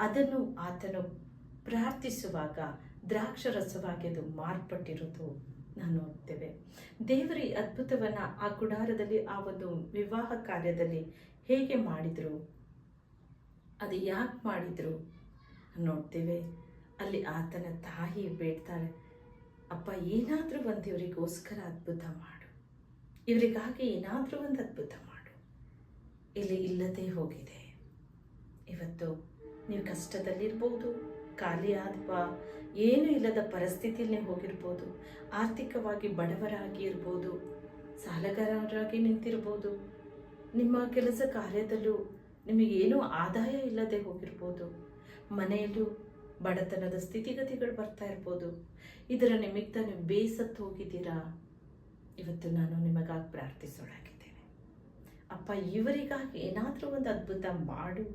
ಅದನ್ನು ಆತನು ಪ್ರಾರ್ಥಿಸುವಾಗ ದ್ರಾಕ್ಷರಸವಾಗಿ ಅದು ಮಾರ್ಪಟ್ಟಿರೋದು ನಾವು ನೋಡ್ತೇವೆ. ದೇವರ ಈ ಅದ್ಭುತವನ್ನು ಆ ಗುಡಾರದಲ್ಲಿ, ಆ ಒಂದು ವಿವಾಹ ಕಾರ್ಯದಲ್ಲಿ ಹೇಗೆ ಮಾಡಿದರು, ಅದು ಯಾಕೆ ಮಾಡಿದರು ನೋಡ್ತೇವೆ. ಅಲ್ಲಿ ಆತನ ತಾಯಿ ಬೇಡ್ತಾಳೆ, ಅಪ್ಪ ಏನಾದರೂ ಒಂದು ಇವರಿಗೋಸ್ಕರ ಅದ್ಭುತ ಮಾಡು, ಇವರಿಗಾಗಿ ಏನಾದರೂ ಒಂದು ಅದ್ಭುತ ಮಾಡು. ಇಲ್ಲಿ ಇಲ್ಲದೆ ಹೋಗಿದೆ. ಇವತ್ತು ನೀವು ಕಷ್ಟದಲ್ಲಿರ್ಬೋದು, ಖಾಲಿ ಅಥವಾ ಏನೂ ಇಲ್ಲದ ಪರಿಸ್ಥಿತಿಯಲ್ಲಿ ಹೋಗಿರ್ಬೋದು, ಆರ್ಥಿಕವಾಗಿ ಬಡವರಾಗಿ ಇರ್ಬೋದು, ಸಾಲಗಾರರಾಗಿ ನಿಂತಿರ್ಬೋದು, ನಿಮ್ಮ ಕೆಲಸ ಕಾರ್ಯದಲ್ಲೂ ನಿಮಗೇನೂ ಆದಾಯ ಇಲ್ಲದೆ ಹೋಗಿರ್ಬೋದು, ಮನೆಯಲ್ಲೂ ಬಡತನದ ಸ್ಥಿತಿಗತಿಗಳು ಬರ್ತಾ ಇರ್ಬೋದು. ಇದರ ನಿಮಿತ್ತ ನೀವು ಬೇಸತ್ತು ಹೋಗಿದ್ದೀರಾ. ಇವತ್ತು ನಾನು ನಿಮಗಾಗಿ ಪ್ರಾರ್ಥಿಸೋಳಾಗಿದ್ದೇನೆ. ಅಪ್ಪ ಇವರಿಗಾಗಿ ಏನಾದರೂ ಒಂದು ಅದ್ಭುತ ಮಾಡು.